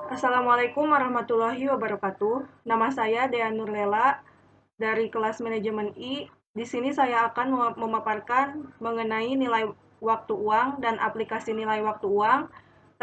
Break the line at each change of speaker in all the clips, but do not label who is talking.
Assalamualaikum warahmatullahi wabarakatuh. Nama saya Dea Nurlela dari kelas manajemen I. Di sini saya akan memaparkan mengenai nilai waktu uang dan aplikasi nilai waktu uang,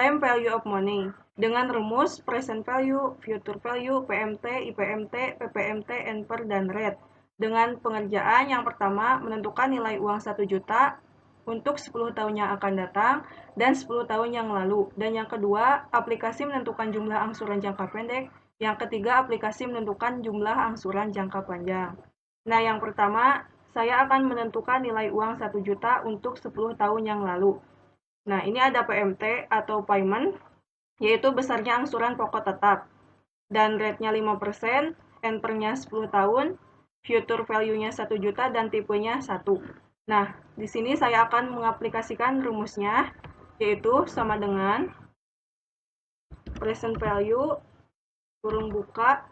time value of money, dengan rumus present value, future value, PMT, IPMT, PPMT, NPR, dan rate. Dengan pengerjaan yang pertama, menentukan nilai uang 1 juta untuk 10 tahun yang akan datang dan 10 tahun yang lalu. Dan yang kedua, aplikasi menentukan jumlah angsuran jangka pendek. Yang ketiga, aplikasi menentukan jumlah angsuran jangka panjang. Nah, yang pertama, saya akan menentukan nilai uang 1 juta untuk 10 tahun yang lalu. Nah, ini ada PMT atau payment, yaitu besarnya angsuran pokok tetap. Dan rate-nya 5%, NPR-nya 10 tahun, future value-nya 1 juta, dan tipenya 1. Nah, di sini saya akan mengaplikasikan rumusnya, yaitu sama dengan present value, kurung buka,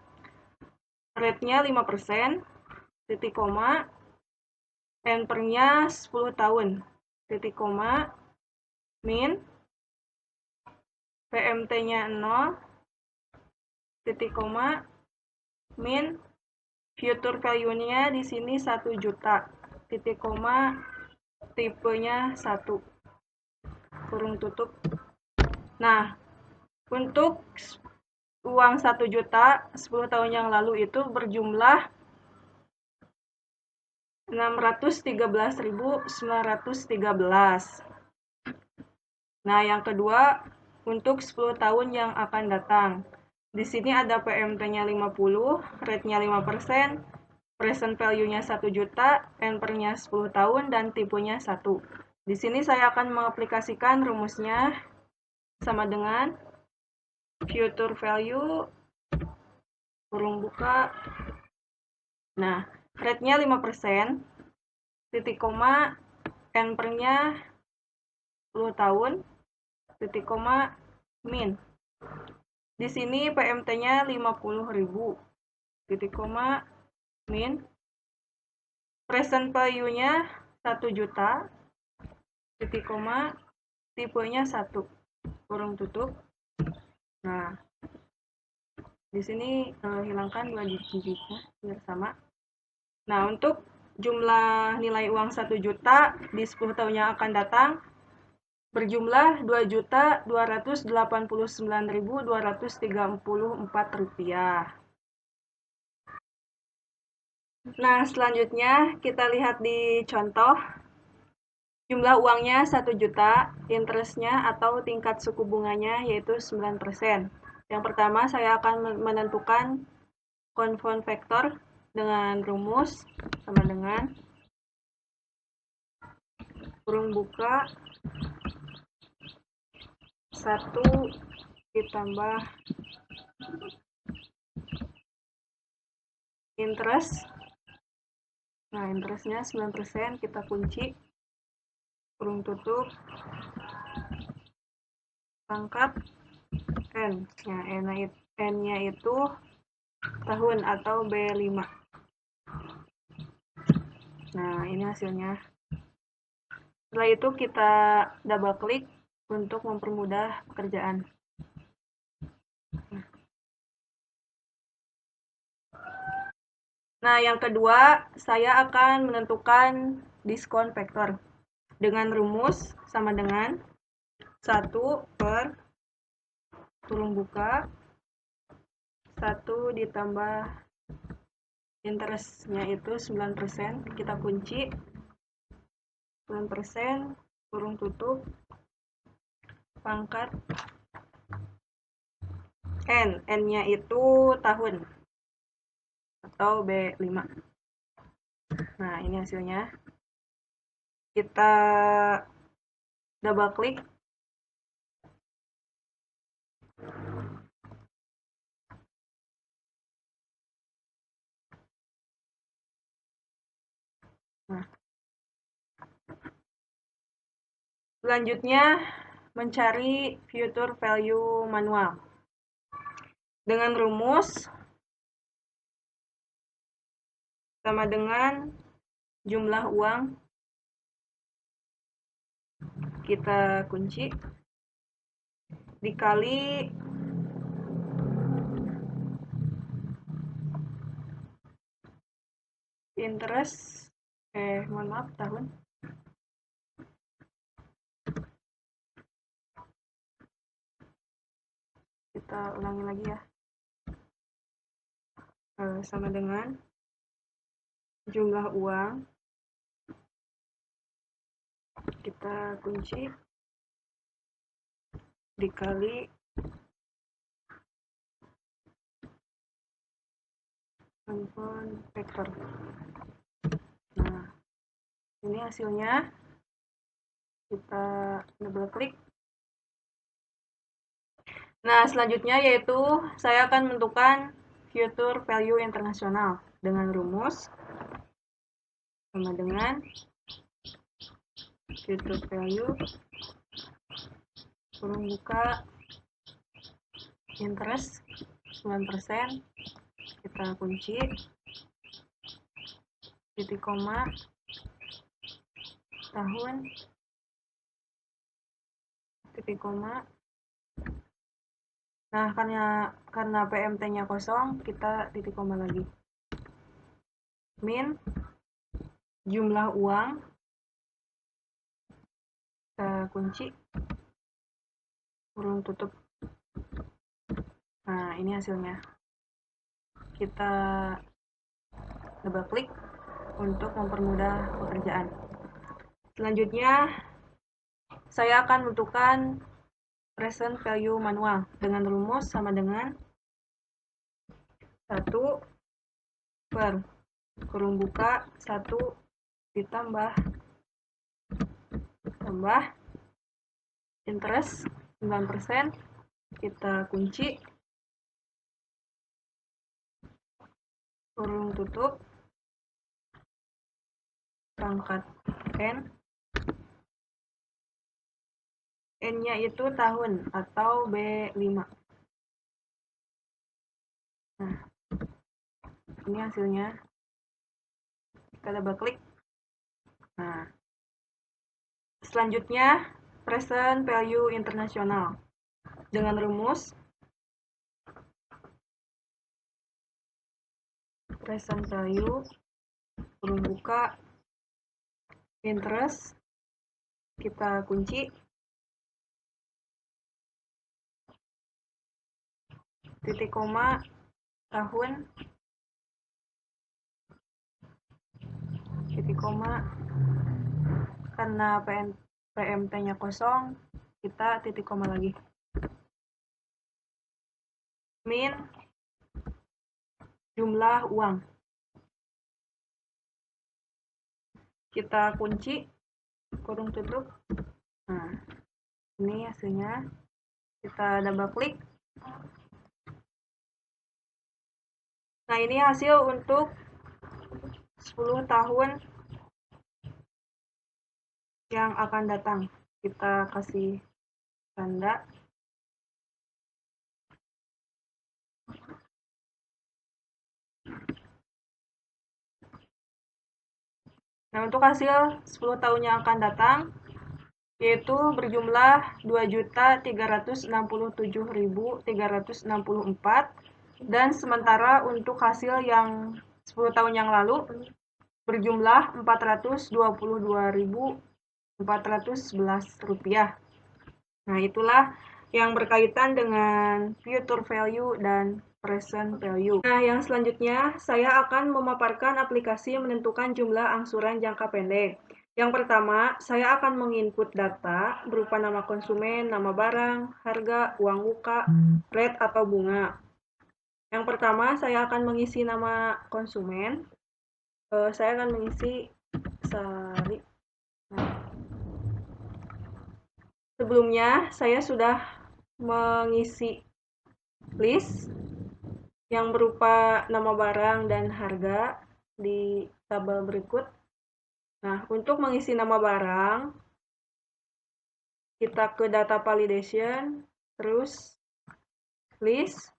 rate-nya 5%, titik koma, NPR-nya 10 tahun, titik koma, min, PMT-nya 0, titik koma, min, future value-nya di sini 1 juta, titik koma, tipenya 1, kurung tutup. Nah, untuk uang 1 juta 10 tahun yang lalu itu berjumlah 613.913. Nah, yang kedua untuk 10 tahun yang akan datang. Di sini ada PMT-nya 50, rate-nya 5%, present value-nya 1 juta, NPR-nya 10 tahun, dan tipenya 1. Di sini saya akan mengaplikasikan rumusnya sama dengan future value, kurung buka. Nah, rate-nya 5%, titik koma, NPR-nya 10 tahun, titik koma, min. Di sini PMT-nya 50.000, titik koma, min. Present value-nya 1 juta, titik koma, tipenya 1, kurung tutup. Nah, di sini hilangkan 2 digitnya biar sama. Nah, untuk jumlah nilai uang 1 juta di 10 tahun yang akan datang berjumlah Rp2.289.234. Nah, selanjutnya kita lihat di contoh. Jumlah uangnya 1 juta, interestnya atau tingkat suku bunganya yaitu 9%. Yang pertama saya akan menentukan confound factor dengan rumus sama dengan kurung buka 1 ditambah interest. Nah, interestnya 9%, kita kunci, kurung tutup, pangkat N. Nah, N-nya itu tahun atau B5. Nah, ini hasilnya. Setelah itu kita double klik untuk mempermudah pekerjaan. Nah, yang kedua, saya akan menentukan diskon vektor dengan rumus sama dengan 1 per kurung buka 1 ditambah interestnya itu 9%, kita kunci 9%, kurung tutup, pangkat N. N-nya itu tahun atau B5. Nah, ini hasilnya. Kita double klik. Nah, selanjutnya mencari future value manual dengan rumus sama dengan jumlah uang, kita kunci, dikali interest, mohon maaf, tahun. Kita ulangi lagi ya. Sama dengan jumlah uang, kita kunci dikali handphone vektor. Nah, ini hasilnya. Kita double klik. Nah, selanjutnya yaitu saya akan menentukan future value internasional dengan rumus sama dengan future value kurung buka interest 9%, kita kunci titik koma tahun titik koma. Nah, karena PMT-nya kosong, kita titik koma lagi. Min jumlah uang, kita kunci kurung tutup. Nah, ini hasilnya. Kita double klik untuk mempermudah pekerjaan. Selanjutnya, saya akan menentukan present value manual dengan rumus sama dengan 1 per kurung buka 1 ditambah interest 9%, kita kunci kurung tutup pangkat N. N-nya itu tahun atau B5. Nah, ini hasilnya. Kita double klik. Nah, selanjutnya present value internasional dengan rumus present value kurung buka interest, kita kunci titik koma tahun titik koma. Karena PMT-nya kosong, kita titik koma lagi. Min jumlah uang, kita kunci kurung tutup. Nah, ini hasilnya. Kita double klik. Nah, ini hasil untuk 10 tahun yang akan datang. Kita kasih tanda. Nah, untuk hasil 10 tahun yang akan datang, yaitu berjumlah 2.367.364, dan sementara untuk hasil yang 10 tahun yang lalu berjumlah Rp42.411. Nah, itulah yang berkaitan dengan future value dan present value. Nah, yang selanjutnya saya akan memaparkan aplikasi menentukan jumlah angsuran jangka pendek. Yang pertama, saya akan menginput data berupa nama konsumen, nama barang, harga, uang muka, rate atau bunga. Yang pertama, saya akan mengisi nama konsumen. Saya akan mengisi Sari. Sebelumnya, saya sudah mengisi list yang berupa nama barang dan harga di tabel berikut. Nah, untuk mengisi nama barang, kita ke data validation, terus list.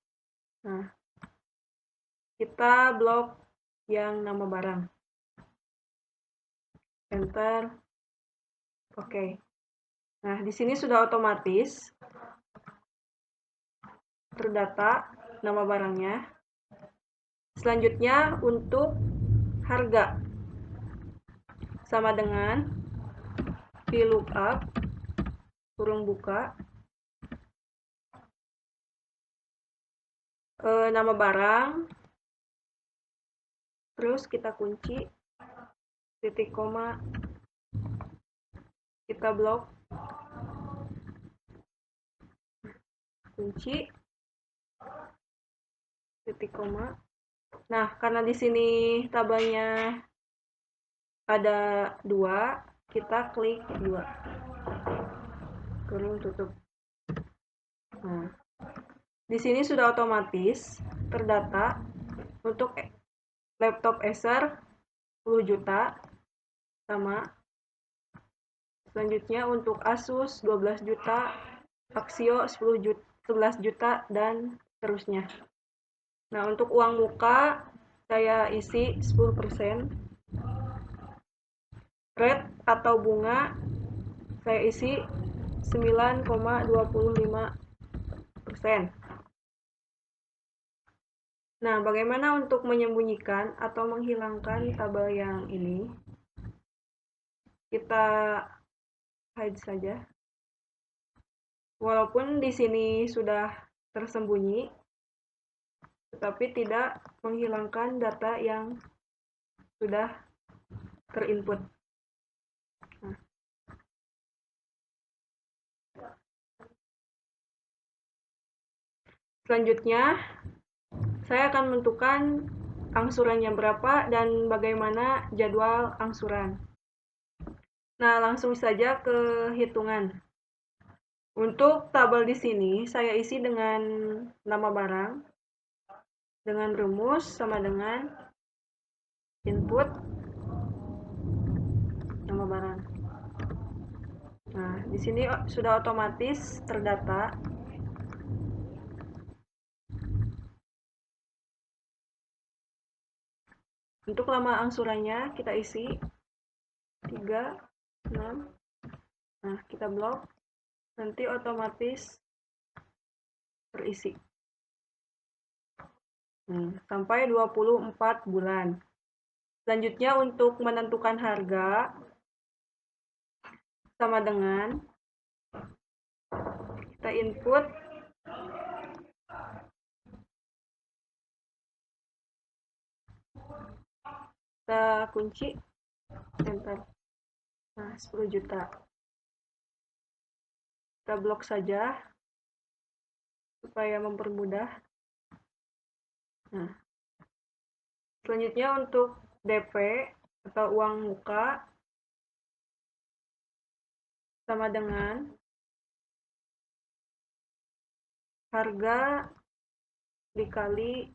Nah, kita blok yang nama barang. Enter. Oke. Nah, di sini sudah otomatis terdata nama barangnya. Selanjutnya untuk harga. sama dengan VLOOKUP kurung buka nama barang, terus kita kunci, titik koma, kita blok, kunci, titik koma. Nah, karena di sini tabelnya ada 2, kita klik 2, kurung tutup. Nah, di sini sudah otomatis terdata untuk laptop Acer 10 juta sama. Selanjutnya untuk Asus 12 juta, Axio 11 juta, dan seterusnya. Nah, untuk uang muka saya isi 10%. Rate atau bunga saya isi 9,25%. Nah, bagaimana untuk menyembunyikan atau menghilangkan tabel yang ini? Kita hide saja. Walaupun di sini sudah tersembunyi, tetapi tidak menghilangkan data yang sudah terinput. Nah. Selanjutnya, saya akan menentukan angsurannya berapa dan bagaimana jadwal angsuran. Nah, langsung saja ke hitungan. Untuk tabel di sini, saya isi dengan nama barang, dengan rumus sama dengan input nama barang. Nah, di sini sudah otomatis terdata. Untuk lama angsurannya kita isi 3, 6. Nah, kita blok. Nanti otomatis terisi. Sampai 24 bulan. Selanjutnya untuk menentukan harga sama dengan kita input kita kunci enter. Nah, 10 juta. Kita blok saja supaya mempermudah. Nah, selanjutnya untuk DP atau uang muka sama dengan harga dikali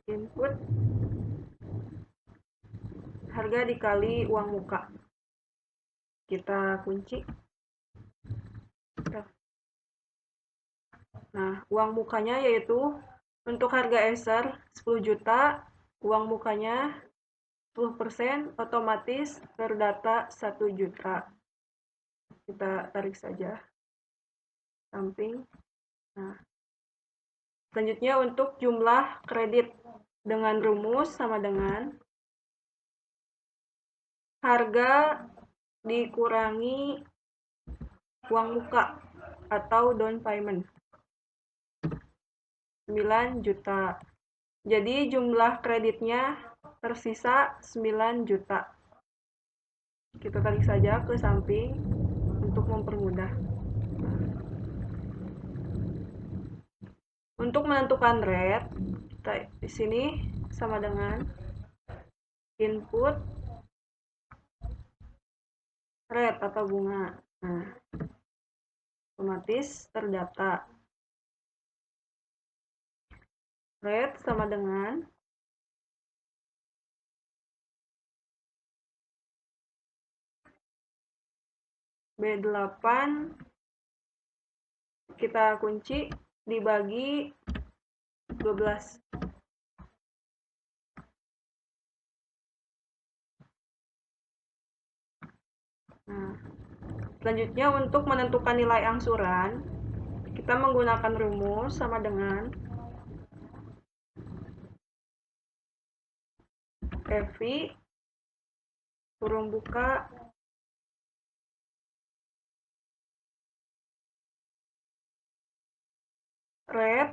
input harga dikali uang muka. Kita kunci. Nah, uang mukanya yaitu untuk harga Acer 10 juta, uang mukanya 10%, otomatis terdata 1 juta. Kita tarik saja samping. Nah, selanjutnya untuk jumlah kredit dengan rumus sama dengan harga dikurangi uang muka atau down payment 9 juta. Jadi jumlah kreditnya tersisa 9 juta. Kita tarik saja ke samping untuk mempermudah. Untuk menentukan rate, kita di sini sama dengan input rate atau bunga. Nah, otomatis terdata. Rate sama dengan B8 kita kunci dibagi 12. Nah, selanjutnya untuk menentukan nilai angsuran, Kita menggunakan rumus sama dengan FI kurung buka red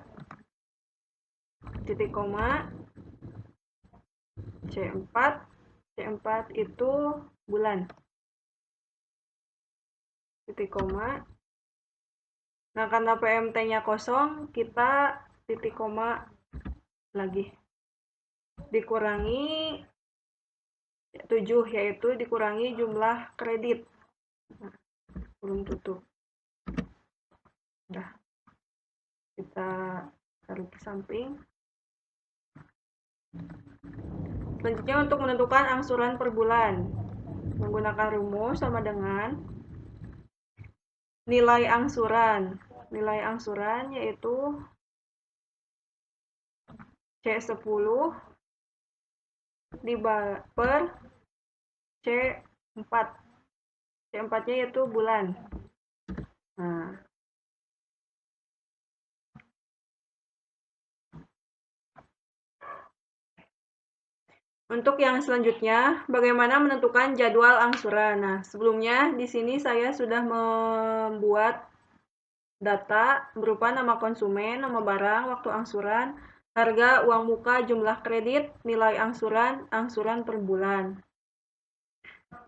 titik koma C4 itu bulan titik koma. Nah, karena PMT-nya kosong, kita titik koma lagi. Dikurangi 7, yaitu dikurangi jumlah kredit. Nah, kurung tutup. Udah. Kita taruh ke samping. Selanjutnya untuk menentukan angsuran per bulan. Menggunakan rumus sama dengan nilai angsuran. Nilai angsuran yaitu C10 per C4. C4-nya yaitu bulan. Nah, untuk yang selanjutnya, bagaimana menentukan jadwal angsuran. Nah, sebelumnya di sini saya sudah membuat data berupa nama konsumen, nama barang, waktu angsuran, harga, uang muka, jumlah kredit, nilai angsuran, angsuran per bulan.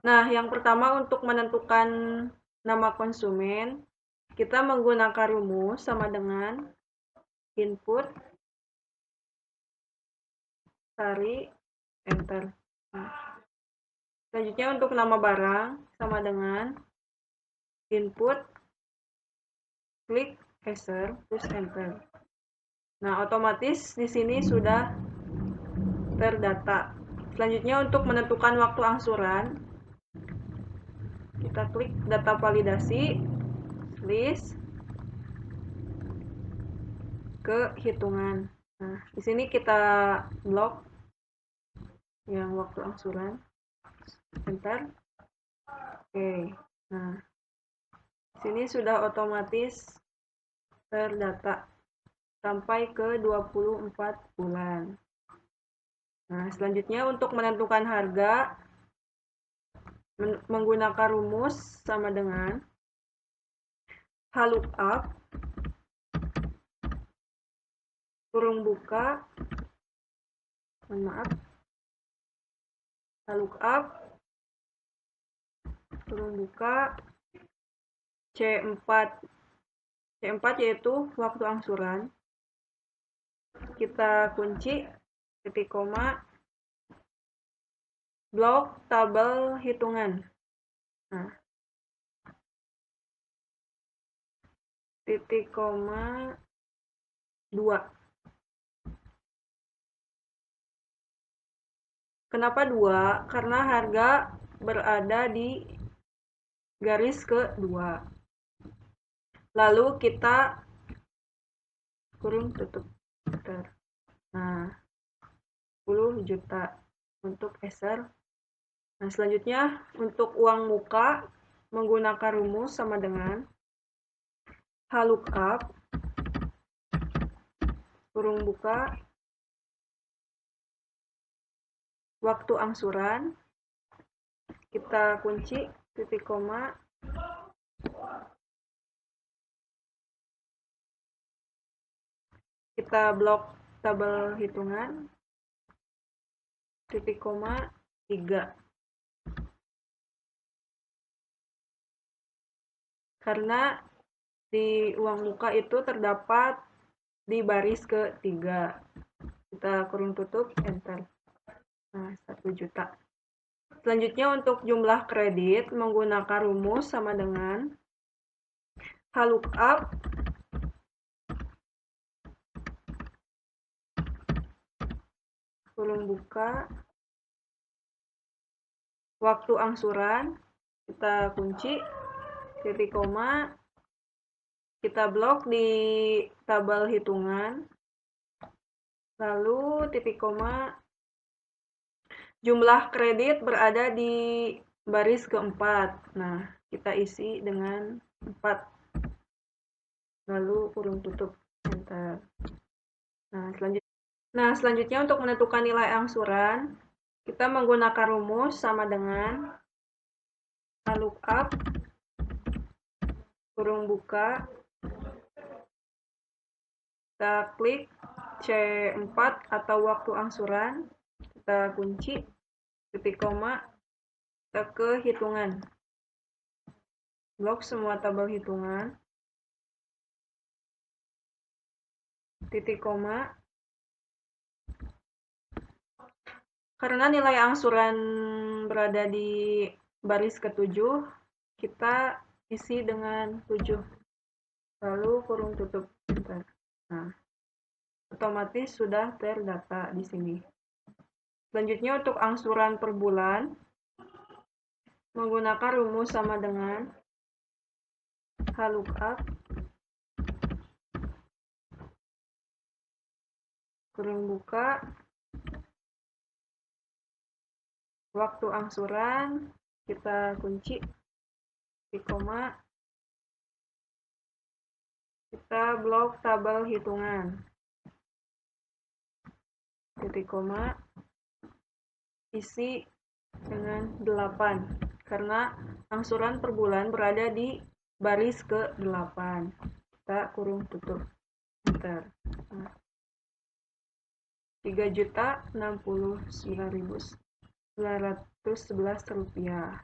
Nah, yang pertama untuk menentukan nama konsumen, kita menggunakan rumus sama dengan input, cari, enter. Selanjutnya untuk nama barang sama dengan input, klik, enter, terus enter. Nah, otomatis di sini sudah terdata. Selanjutnya untuk menentukan waktu angsuran, kita klik data validasi, list, ke hitungan. Nah, di sini kita blok yang waktu angsuran, enter. Oke, nah di sini sudah otomatis terdata sampai ke 24 bulan. Nah, selanjutnya untuk menentukan harga, menggunakan rumus sama dengan lookup kurung buka, lookup kurung buka C4 yaitu waktu angsuran. Kita kunci titik koma blok tabel hitungan. Nah, titik koma 2. Kenapa 2? Karena harga berada di garis kedua. Lalu kita kurung tutup. Nah, 10 juta untuk Ether. Nah, selanjutnya untuk uang muka menggunakan rumus sama dengan lookup kurung buka waktu angsuran, kita kunci titik koma kita blok tabel hitungan titik koma 3. Karena di uang muka itu terdapat di baris ketiga. Kita kurung tutup, enter. Nah, 1 juta. Selanjutnya untuk jumlah kredit menggunakan rumus sama dengan lookup kurung buka waktu angsuran, kita kunci titik koma, kita blok di tabel hitungan, lalu titik koma jumlah kredit berada di baris keempat. Nah, kita isi dengan 4. lalu kurung tutup, enter. Nah, selanjutnya untuk menentukan nilai angsuran, kita menggunakan rumus sama dengan lookup, kurung buka, kita klik C4 atau waktu angsuran, kita kunci, titik koma, kita ke hitungan. Blok semua tabel hitungan, titik koma. Karena nilai angsuran berada di baris ke-7, kita isi dengan 7. Lalu kurung tutup. Nah, otomatis sudah terdata di sini. Selanjutnya untuk angsuran per bulan, menggunakan rumus sama dengan lookup, kurung buka, waktu angsuran, kita kunci, titik koma, kita blok tabel hitungan, titik koma, isi dengan 8, karena angsuran per bulan berada di baris ke-8. Kita kurung tutup, enter. 3.069.911 rupiah.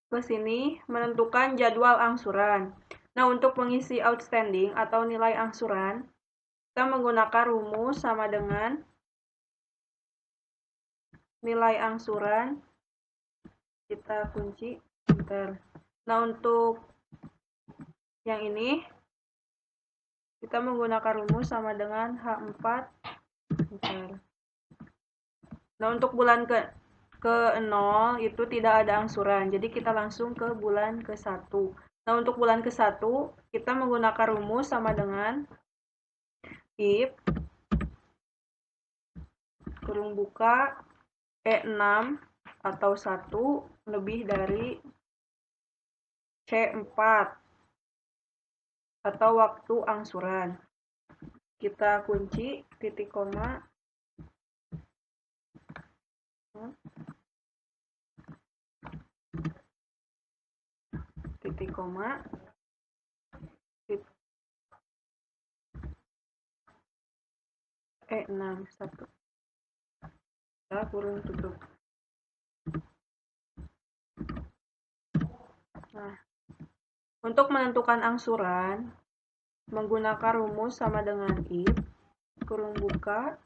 Ke sini menentukan jadwal angsuran. Nah, untuk mengisi outstanding atau nilai angsuran, kita menggunakan rumus sama dengan nilai angsuran, kita kunci, enter. Nah, untuk yang ini, kita menggunakan rumus sama dengan H4, enter. Nah, untuk bulan ke-0 itu tidak ada angsuran, jadi kita langsung ke bulan ke-1. Nah, untuk bulan ke-1, kita menggunakan rumus sama dengan if kurung buka E6 atau 1 lebih dari C4 atau waktu angsuran. Kita kunci, titik koma, titik koma, E6 1. Kita kurung tutup. Nah, untuk menentukan angsuran, menggunakan rumus sama dengan if kurung buka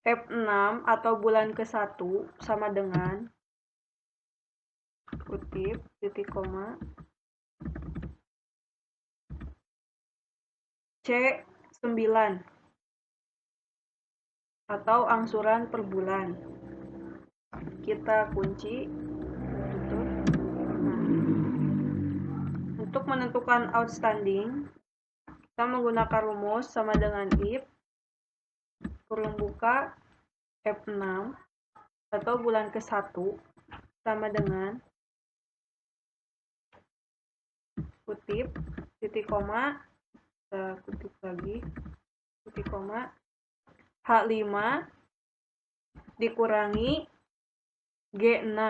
F6 atau bulan ke-1 sama dengan kutip, titik koma, C9 atau angsuran per bulan. Kita kunci, tutup. Nah, untuk menentukan outstanding, kita menggunakan rumus sama dengan if kurung buka F6 atau bulan ke-1 sama dengan kutip, titik koma, kita kutip lagi, titik koma, H5 dikurangi G6.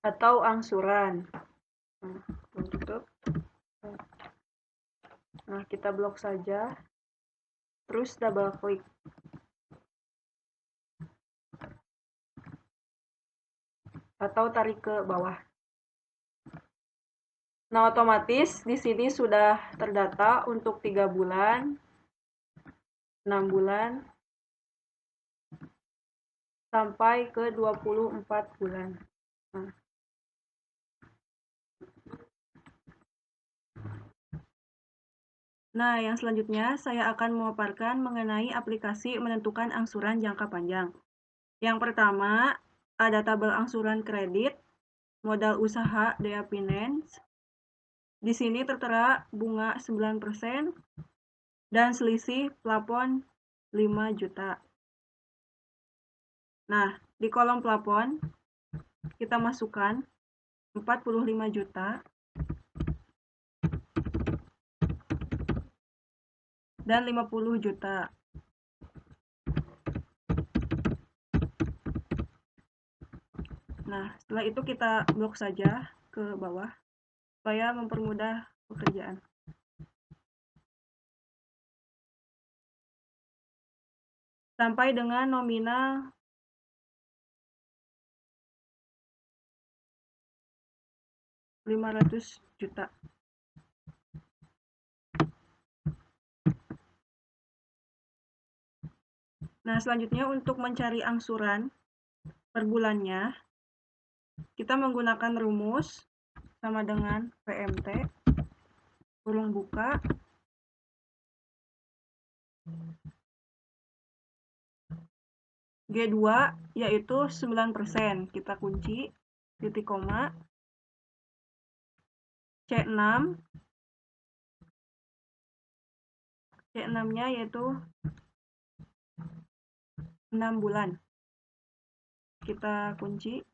Atau angsuran. Tutup. Nah, kita blok saja. Terus double klik. Atau tarik ke bawah. Nah, otomatis di sini sudah terdata untuk 3 bulan, 6 bulan, sampai ke 24 bulan. Nah, yang selanjutnya saya akan memaparkan mengenai aplikasi menentukan angsuran jangka panjang. Yang pertama, ada tabel angsuran kredit, modal usaha Dea Finance. Di sini tertera bunga 9% dan selisih plafon 5 juta. Nah, di kolom plafon kita masukkan 45 juta dan 50 juta. Nah, setelah itu kita blok saja ke bawah supaya mempermudah pekerjaan. Sampai dengan nominal 500 juta. Nah, selanjutnya untuk mencari angsuran per bulannya, kita menggunakan rumus sama dengan PMT, kurung buka, G2 yaitu 9%, kita kunci, titik koma, C6, C6-nya yaitu 6 bulan, kita kunci,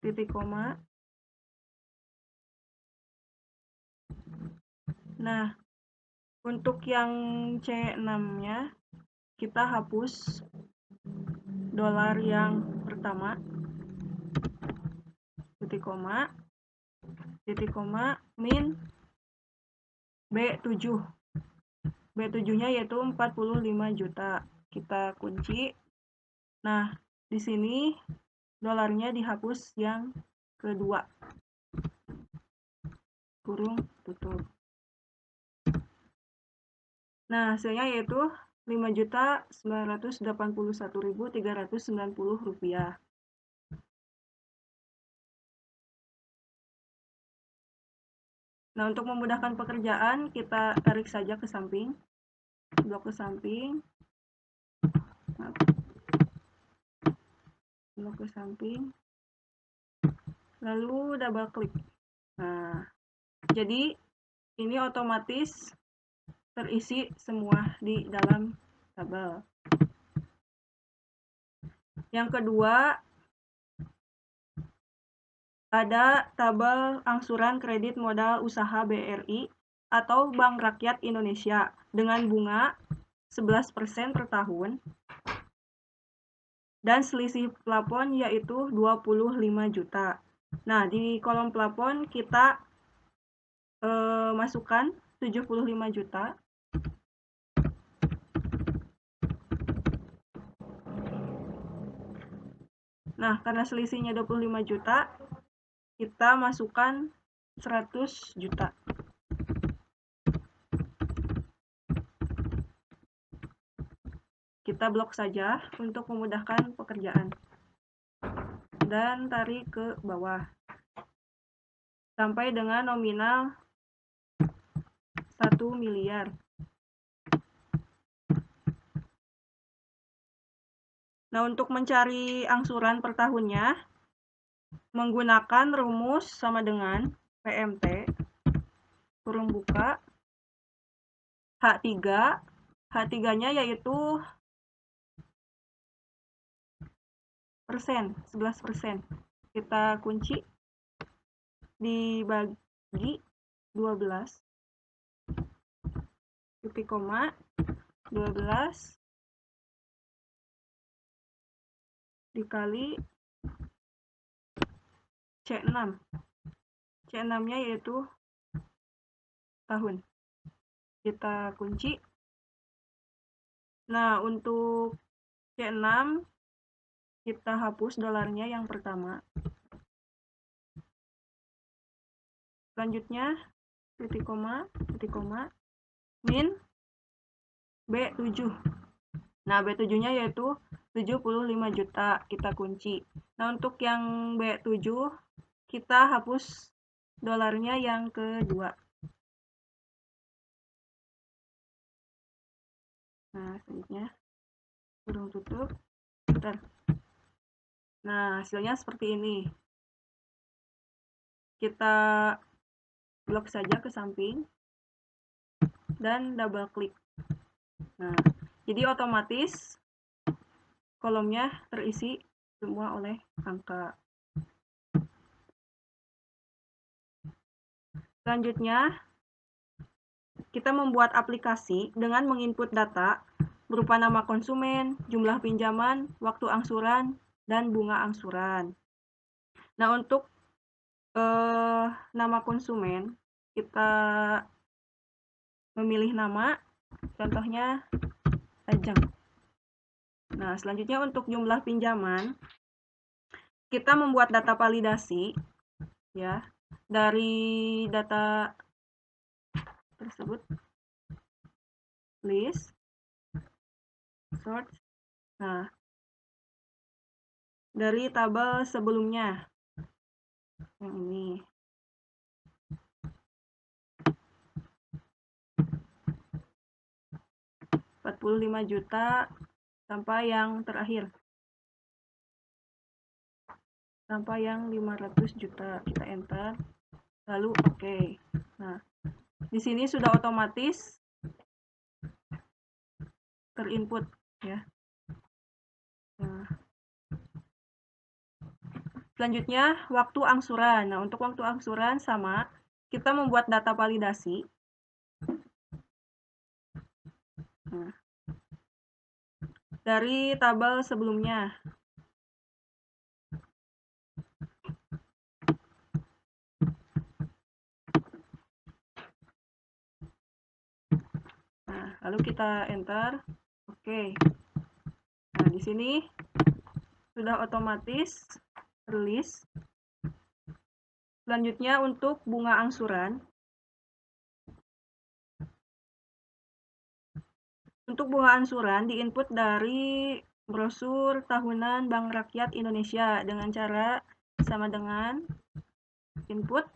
titik koma. Nah, untuk yang C6-nya kita hapus dolar yang pertama, titik koma, min B7. B7-nya yaitu 45 juta. Kita kunci. Nah, di sini dolarnya dihapus yang kedua. Kurung tutup. Nah, hasilnya yaitu 5.981.390 rupiah. Nah, untuk memudahkan pekerjaan, kita tarik saja ke samping, blok ke samping, blok ke samping, lalu double klik. Nah, jadi ini otomatis terisi semua di dalam tabel. Yang kedua, ada tabel angsuran kredit modal usaha BRI atau Bank Rakyat Indonesia dengan bunga 11% per tahun dan selisih plafon yaitu 25 juta. Nah, di kolom plafon kita masukkan 75 juta. Nah, karena selisihnya 25 juta, kita masukkan 100 juta. Kita blok saja untuk memudahkan pekerjaan. Dan tarik ke bawah. Sampai dengan nominal 1 miliar. Nah, untuk mencari angsuran per tahunnya, menggunakan rumus sama dengan PMT, kurung buka, H3, H3-nya yaitu persen, 11%. Kita kunci, dibagi 12, titik koma, 12, dikali C6. C6-nya yaitu tahun. Kita kunci. Nah, untuk C6 kita hapus dolarnya yang pertama. Selanjutnya titik koma, min B7. Nah, B7-nya yaitu 75 juta, kita kunci. Nah, untuk yang B7 kita hapus dolarnya yang kedua. Nah, selanjutnya kurung tutup. Bentar. Nah, hasilnya seperti ini. Kita blok saja ke samping dan double klik. Nah, jadi otomatis kolomnya terisi semua oleh angka. Selanjutnya, kita membuat aplikasi dengan menginput data berupa nama konsumen, jumlah pinjaman, waktu angsuran, dan bunga angsuran. Nah, untuk nama konsumen, kita memilih nama, contohnya Ajeng. Nah, selanjutnya untuk jumlah pinjaman, kita membuat data validasi ya dari data tersebut, list, sort. Nah, dari tabel sebelumnya yang ini. Rp45 juta sampai yang terakhir. Sampai yang 500 juta. Kita enter. Lalu oke. Nah, di sini sudah otomatis terinput ya. Nah, selanjutnya waktu angsuran. Nah, untuk waktu angsuran sama, kita membuat data validasi. Nah, dari tabel sebelumnya. Nah, lalu kita enter. Oke. Nah, di sini sudah otomatis rilis. Selanjutnya untuk bunga angsuran. Untuk bunga angsuran diinput dari brosur tahunan Bank Rakyat Indonesia dengan cara sama dengan input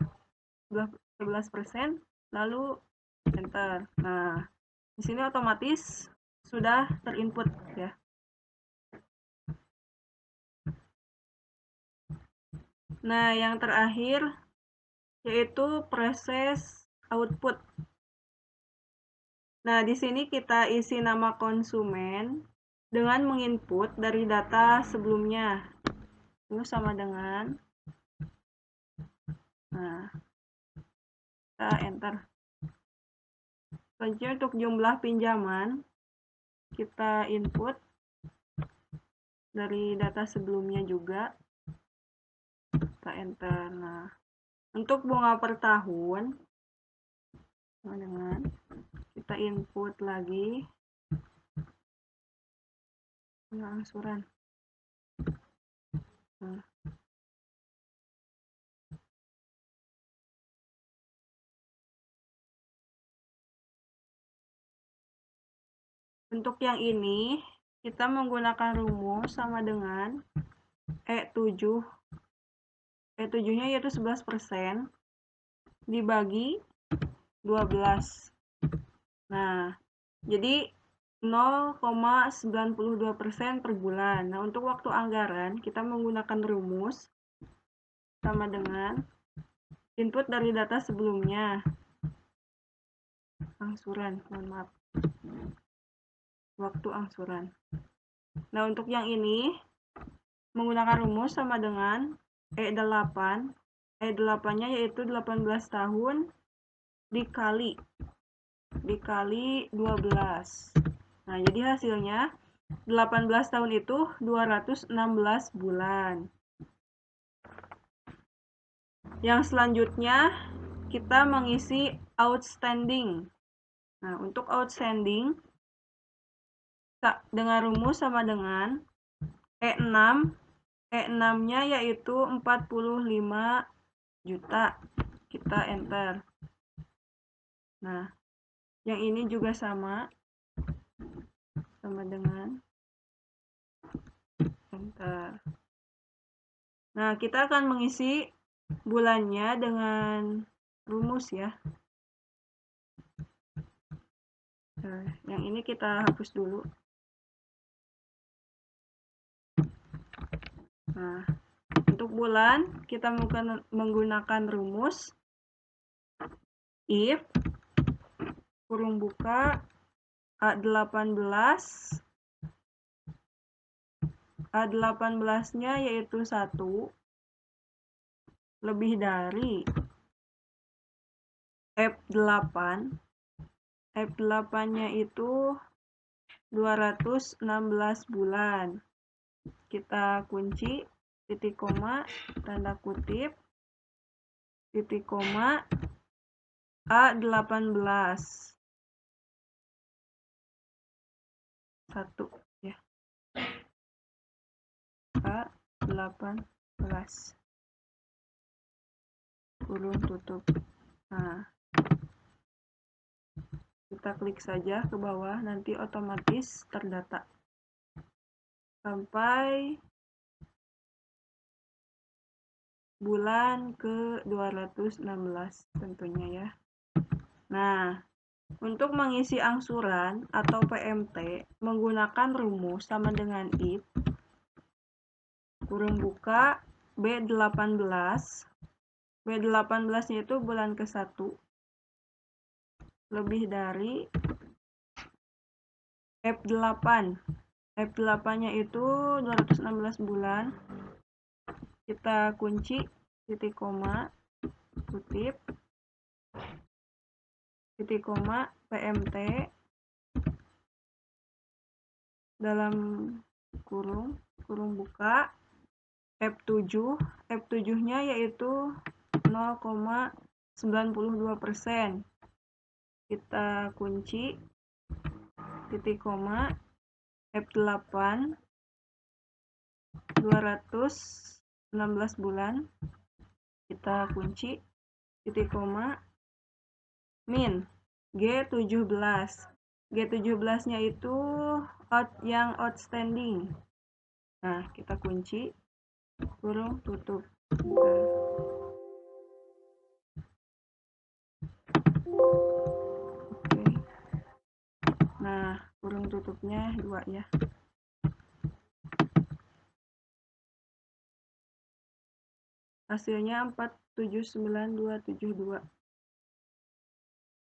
12%, lalu enter. Nah, di sini otomatis sudah terinput ya. Nah, yang terakhir yaitu proses output. Nah, di sini kita isi nama konsumen dengan menginput dari data sebelumnya. Itu sama dengan, nah, kita enter. Selanjutnya untuk jumlah pinjaman, kita input dari data sebelumnya juga. Kita enter. Nah, untuk bunga per tahun, sama dengan kita input lagi bunga angsuran. Nah, untuk yang ini kita menggunakan rumus sama dengan E7. E7-nya yaitu 11% dibagi 12. Nah, jadi 0,92% per bulan. Nah, untuk waktu anggaran kita menggunakan rumus sama dengan input dari data sebelumnya. Angsuran, mohon maaf. Waktu angsuran. Nah, untuk yang ini menggunakan rumus sama dengan E8. E8-nya yaitu 18 tahun dikali 12. Nah, jadi hasilnya 18 tahun itu 216 bulan. Yang selanjutnya kita mengisi outstanding. Nah, untuk outstanding dengan rumus sama dengan E6. E6-nya yaitu 45 juta. Kita enter. Nah, yang ini juga sama dengan enter. Nah, kita akan mengisi bulannya dengan rumus ya. Nah, yang ini kita hapus dulu. Nah, untuk bulan kita menggunakan rumus if kurung buka A18-nya yaitu 1 lebih dari F8. F8-nya itu 216 bulan. Kita kunci, titik koma, tanda kutip, titik koma, A18. 1 ya. A18 kurung tutup. Nah, kita klik saja ke bawah, nanti otomatis terdata sampai bulan ke-216 tentunya ya. Nah, untuk mengisi angsuran atau PMT menggunakan rumus sama dengan if kurung buka B18. B18-nya itu bulan ke-1 lebih dari F8. F8-nya itu 216 bulan. Kita kunci, titik koma, kutip, titik koma, PMT dalam kurung buka F7. F7-nya yaitu 0,92%. Kita kunci, titik koma, F8 216 bulan. Kita kunci, titik koma, min G17. G17-nya itu yang outstanding. Nah, kita kunci, kurung tutup. Oke. Nah, kurung tutupnya 2 ya. Hasilnya 479.272.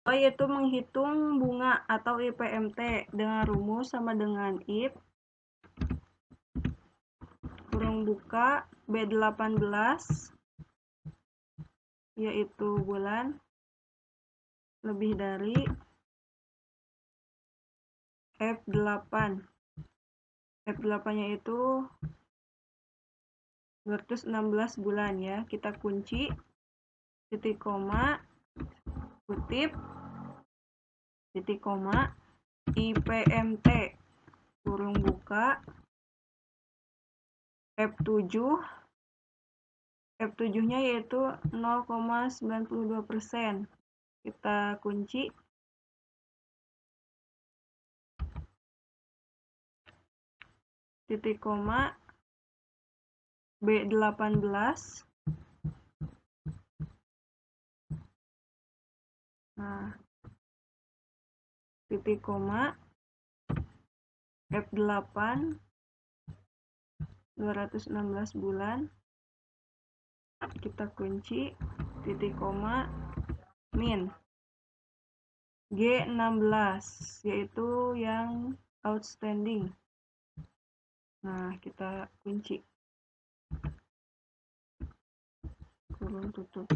Yaitu menghitung bunga atau IPMT dengan rumus sama dengan if kurung buka B18 yaitu bulan lebih dari F8. F8-nya itu 216 bulan ya. Kita kunci, titik koma, kutip, titik koma, IPMT kurung buka F7. F7-nya yaitu 0,92%. Kita kunci, titik koma, B18. Nah, titik koma, F8 216 bulan. Kita kunci, titik koma, min G16 yaitu yang outstanding. Nah, kita kunci, kurung tutup.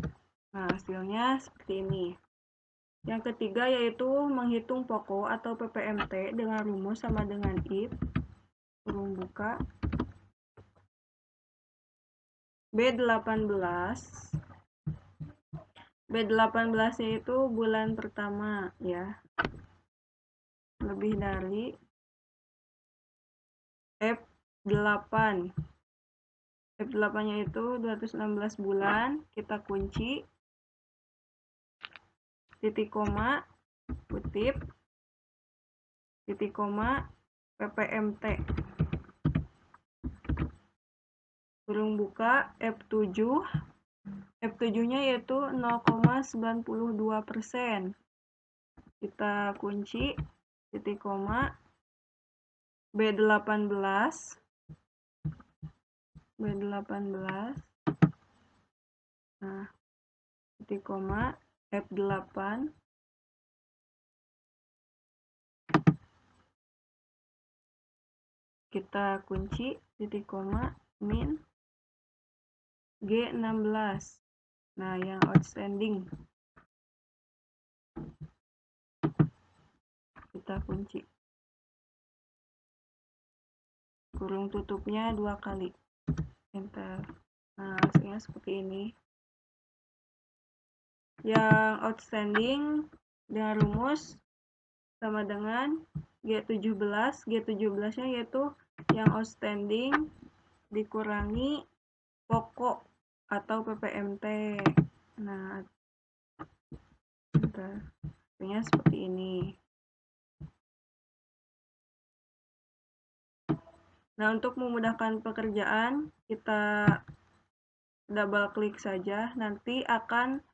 Nah, hasilnya seperti ini. Yang ketiga yaitu menghitung pokok atau PPMT dengan rumus sama dengan if kurung buka B18. B18-nya itu bulan pertama ya. Lebih dari F8. F8-nya itu 216 bulan. Kita kunci, titik koma, kutip, titik koma, PPMT kurung buka F7. F7-nya yaitu 0,92%. Kita kunci, titik koma, B18. Nah, titik koma, F8. Kita kunci titik koma min G16. Nah, yang outstanding kita kunci. Kurung tutupnya 2 kali. Enter. Nah, hasilnya seperti ini. Yang outstanding dengan rumus sama dengan G17. G17-nya yaitu yang outstanding dikurangi pokok atau PPMT. Nah, hasilnya seperti ini. Nah, untuk memudahkan pekerjaan, kita double klik saja. Nanti akan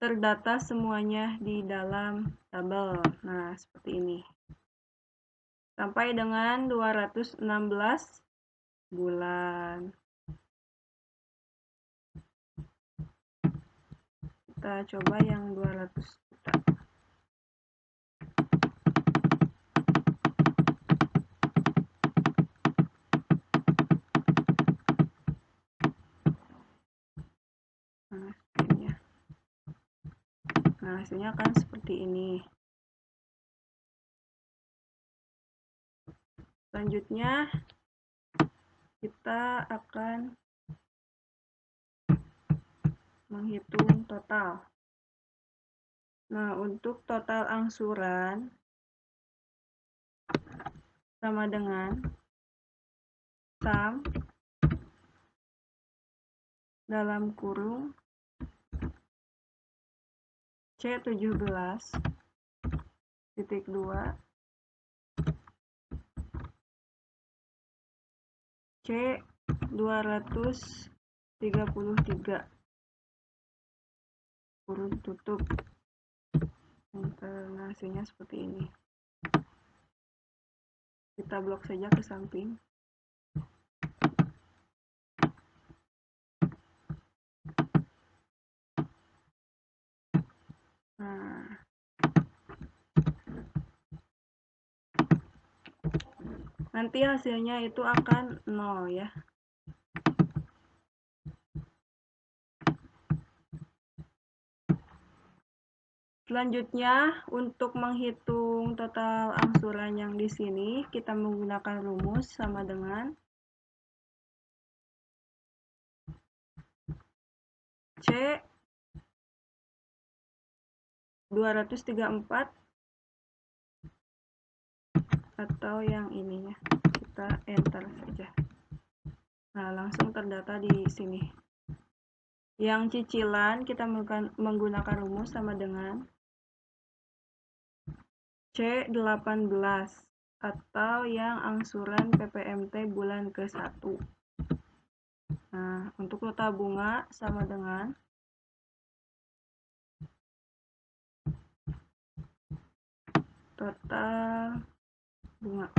terdata semuanya di dalam tabel. Nah, seperti ini. Sampai dengan 216 bulan. Kita coba yang 200 juta. Nah, hasilnya akan seperti ini. Selanjutnya, kita akan menghitung total. Nah, untuk total angsuran sama dengan sum dalam kurung C17 titik 2 C233 kurung tutup. Nah, hasilnya seperti ini. Kita blok saja ke samping. Nah, nanti hasilnya itu akan 0 ya. Selanjutnya, untuk menghitung total angsuran yang di sini, kita menggunakan rumus sama dengan C 234 atau yang ininya. Kita enter saja. Nah, langsung terdata di sini. Yang cicilan kita menggunakan rumus sama dengan C18 atau yang angsuran PPMT bulan ke-1. Nah, untuk total bunga sama dengan total bunga.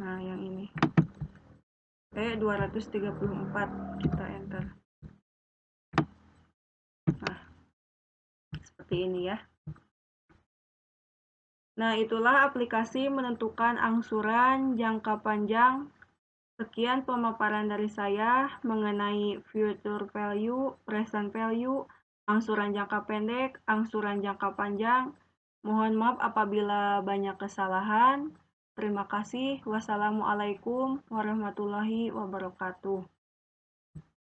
Nah, yang ini. 234 kita enter. Nah, seperti ini ya. Nah, itulah aplikasi menentukan angsuran jangka panjang. Sekian pemaparan dari saya mengenai future value, present value, angsuran jangka pendek, angsuran jangka panjang. Mohon maaf apabila banyak kesalahan. Terima kasih. Wassalamualaikum warahmatullahi wabarakatuh.